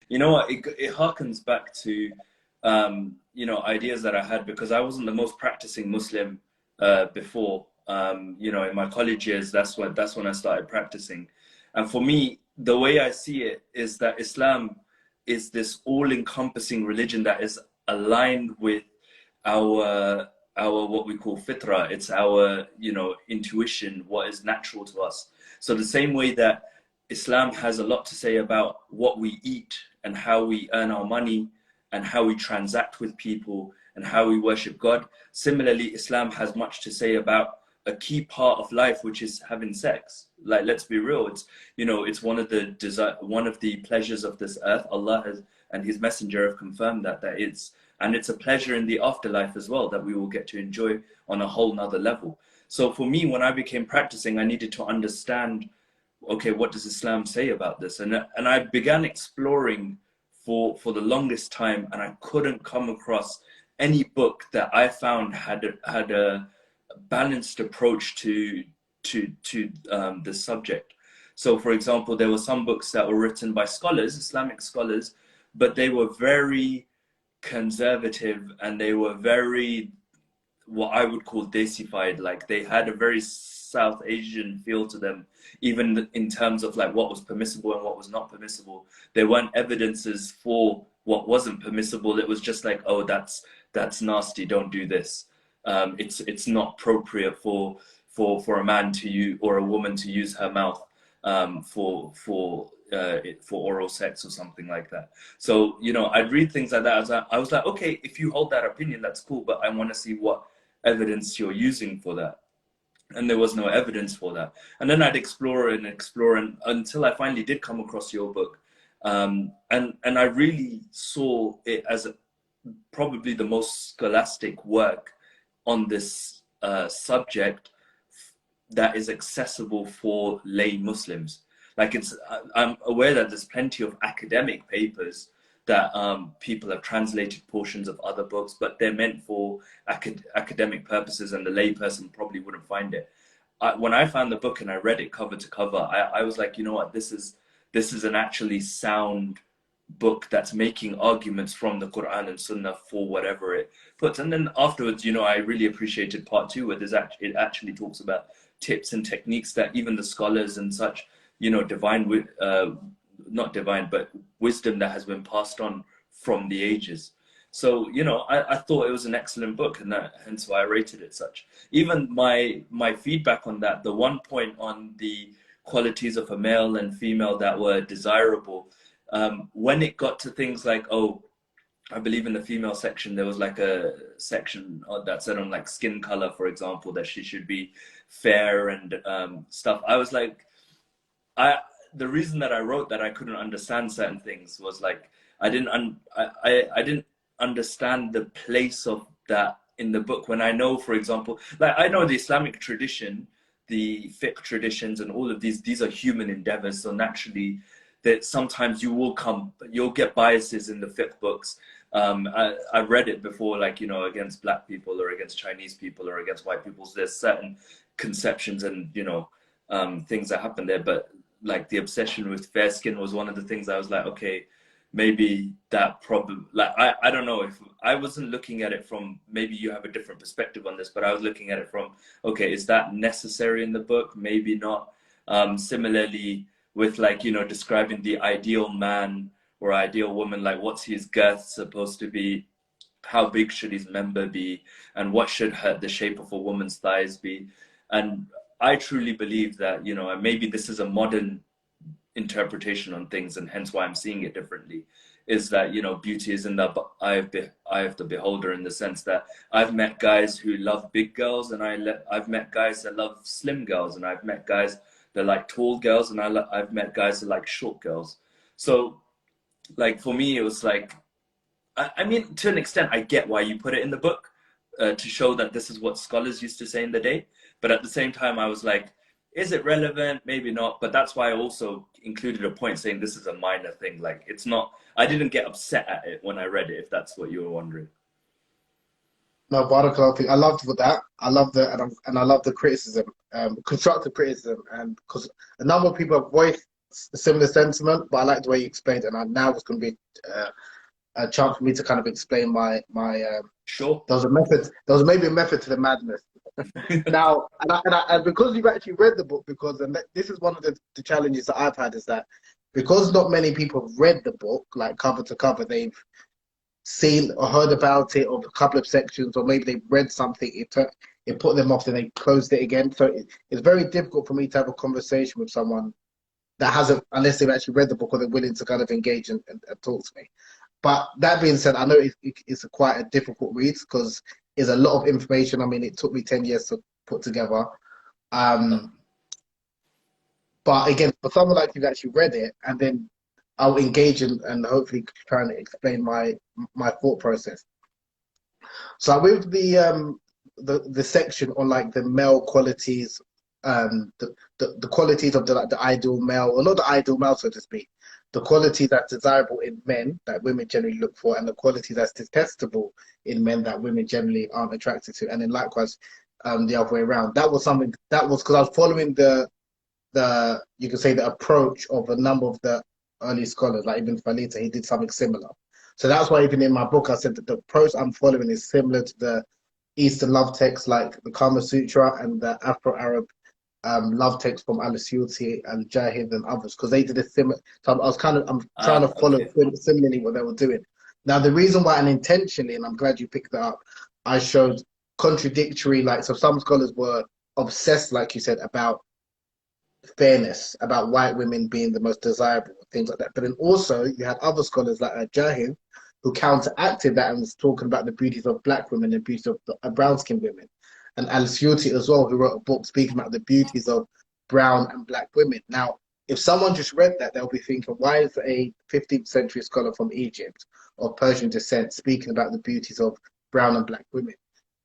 You know what? It harkens back to, you know, ideas that I had because I wasn't the most practicing Muslim before. You know, in my college years, that's when I started practicing. And for me, the way I see it is that Islam is this all-encompassing religion that is aligned with our what we call fitra. It's our, you know, intuition, what is natural to us. So the same way that Islam has a lot to say about what we eat and how we earn our money and how we transact with people and how we worship God. Similarly, Islam has much to say about a key part of life, which is having sex. Like, let's be real. It's, you know, it's one of the pleasures of this earth. Allah has, and His Messenger have confirmed that and it's a pleasure in the afterlife as well that we will get to enjoy on a whole nother level. So for me, when I became practicing, I needed to understand, okay, what does Islam say about this? And I began exploring for the longest time, and I couldn't come across any book that I found had a balanced approach to the subject. So, for example, there were some books that were written by scholars, Islamic scholars, but they were very conservative and they were very, what I would call desified. Like, they had a very South Asian feel to them, even in terms of like what was permissible and what was not permissible. There weren't evidences for what wasn't permissible. It was just like, oh, that's nasty, don't do this. It's not appropriate for a man to use, or a woman to use her mouth for oral sex or something like that. So, you know, I'd read things like that. I was like, okay, if you hold that opinion, that's cool, but I want to see what evidence you're using for that. And there was no evidence for that. And then I'd explore and until I finally did come across your book. And I really saw it as probably the most scholastic work on this subject that is accessible for lay Muslims. Like, I'm aware that there's plenty of academic papers that people have translated portions of other books, but they're meant for academic purposes, and the lay person probably wouldn't find it. When I found the book and I read it cover to cover, I was like, you know what, this is an actually sound book that's making arguments from the Quran and Sunnah for whatever it puts. And then afterwards, you know, I really appreciated part 2, where it actually talks about tips and techniques that even the scholars and such, you know, not divine, but wisdom that has been passed on from the ages. So, you know, I thought it was an excellent book, and hence why I rated it such. Even my feedback on that, the one point on the qualities of a male and female that were desirable, when it got to things like, oh, I believe in the female section, there was like a section that said on like skin color, for example, that she should be fair and stuff. I was like, the reason that I wrote that I couldn't understand certain things was like, I didn't understand the place of that in the book, when I know, for example, like I know the Islamic tradition, the fiqh traditions, and all of these are human endeavors. So naturally, that sometimes you'll get biases in the fiqh books. I've read it before, like, you know, against black people or against Chinese people or against white people. So there's certain conceptions and, you know, things that happen there. But like the obsession with fair skin was one of the things I was like, okay, maybe that problem, like, I don't know, if I wasn't looking at it from, maybe you have a different perspective on this, but I was looking at it from, okay, is that necessary in the book? Maybe not. Similarly with, like, you know, describing the ideal man or ideal woman, like what's his girth supposed to be, how big should his member be, and what should the shape of a woman's thighs be. And I truly believe that, you know, and maybe this is a modern interpretation on things, and hence why I'm seeing it differently, is that, you know, beauty is in the eye of the beholder, in the sense that I've met guys who love big girls, and I've met guys that love slim girls, and I've met guys that like tall girls, and I've met guys that like short girls. So, like, for me, it was like, I mean, to an extent, I get why you put it in the book, to show that this is what scholars used to say in the day. But at the same time, I was like, is it relevant? Maybe not. But that's why I also included a point saying this is a minor thing. Like, it's not, I didn't get upset at it when I read it, if that's what you were wondering. No, Barakallahu, I loved with that. I love and I love the criticism, constructive criticism, and because a number of people have voiced a similar sentiment, but I like the way you explained it, and now it's going to be a chance for me to kind of explain my. Sure. There was a method. There was maybe a method to the madness. Now, and because you've actually read the book, because this is one of the challenges that I've had is that because not many people have read the book, like cover to cover, they've seen or heard about it, or a couple of sections, or maybe they've read something, it put them off, and they closed it again. So it's very difficult for me to have a conversation with someone that hasn't, unless they've actually read the book or they're willing to kind of engage and talk to me. But that being said, I know it's quite a difficult read because it's a lot of information. I mean, it took me 10 years to put together. But again, for someone like you've actually read it, and then I'll engage and hopefully try and explain my thought process. So with the section on like the male qualities, the qualities of the ideal male, or not the ideal male, so to speak, the qualities that's desirable in men that women generally look for, and the qualities that's detestable in men that women generally aren't attracted to, and then likewise the other way around. That was something that was because I was following the you could say the approach of a number of the early scholars, like Ibn Falita. He did something similar. So that's why even in my book I said that the approach I'm following is similar to the Eastern love texts like the Kama Sutra and the Afro-Arab love text from Al-Suyuti and Jahid and others, because they did a similar. So I'm trying to follow similarly what they were doing. Now the reason why, and intentionally, and I'm glad you picked that up, I showed contradictory, like, so some scholars were obsessed, like you said, about fairness, about white women being the most desirable, things like that. But then also you had other scholars like Jahid who counteracted that and was talking about the beauties of black women and beauties of brown-skinned women. And Al-Suyuti as well, who wrote a book speaking about the beauties of brown and black women. Now, if someone just read that, they'll be thinking, why is a 15th century scholar from Egypt of Persian descent speaking about the beauties of brown and black women?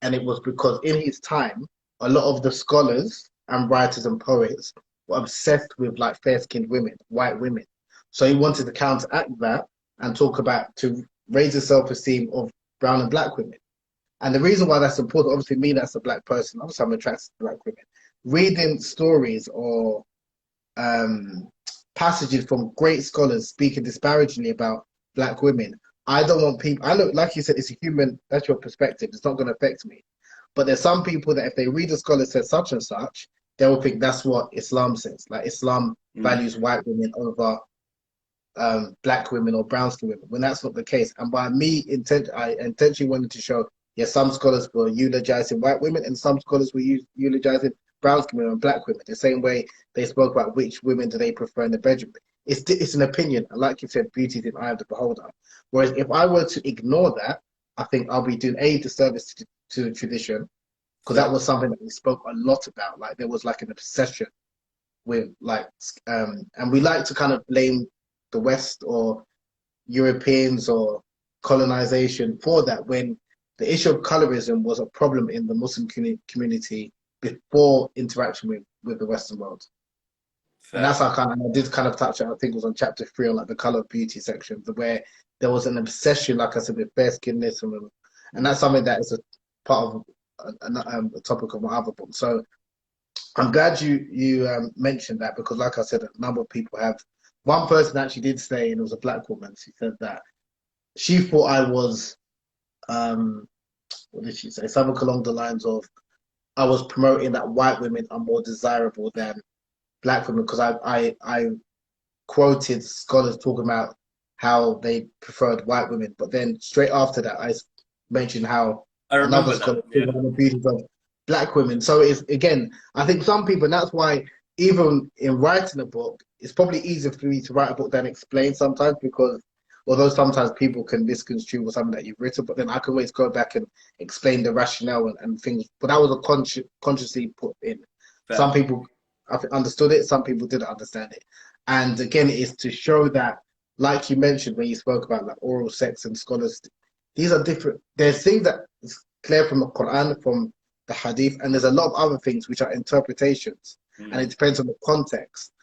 And it was because in his time, a lot of the scholars and writers and poets were obsessed with like fair-skinned women, white women. So he wanted to counteract that and talk about, to raise the self-esteem of brown and black women. And the reason why that's important, obviously me, that's a black person, obviously I'm attracted to black women. Reading stories or passages from great scholars speaking disparagingly about black women, I don't want people, I know, like you said, it's a human, that's your perspective, it's not going to affect me. But there's some people that if they read a scholar says such and such, they will think that's what Islam says. Like Islam values white women over black women or brown skin women, when that's not the case. And by me, I intentionally wanted to show, yes, some scholars were eulogizing white women and some scholars were eulogizing brown skin women and black women. The same way they spoke about which women do they prefer in the bedroom. It's an opinion. And like you said, beauty is in the eye of the beholder. Whereas if I were to ignore that, I think I'll be doing a disservice to the tradition, because that was something that we spoke a lot about. Like there was like an obsession with like, and we like to kind of blame the West or Europeans or colonization for that, when the issue of colorism was a problem in the Muslim community before interaction with the Western world. Fair. And that's how I did kind of touch on, I think it was on chapter 3 on like the color of beauty section, where there was an obsession, like I said, with fair skinness, and that's something that is a part of a topic of my other book. So I'm glad you mentioned that, because like I said, a number of people have. One person actually did say, and it was a black woman, she said that she thought I was, what did she say? Something along the lines of, I was promoting that white women are more desirable than black women, because I quoted scholars talking about how they preferred white women, but then straight after that I mentioned how another scholar talking about the beauties of black women. So it's, again, I think some people, and that's why even in writing a book, it's probably easier for me to write a book than explain sometimes, because although sometimes people can misconstrue something that you've written, but then I can always go back and explain the rationale and things. But that was a consciously put in. Fair. Some people understood it, some people didn't understand it. And again, it is to show that, like you mentioned when you spoke about like oral sex and scholars, these are different. There's things that is clear from the Quran, from the Hadith, and there's a lot of other things which are interpretations, and it depends on the context.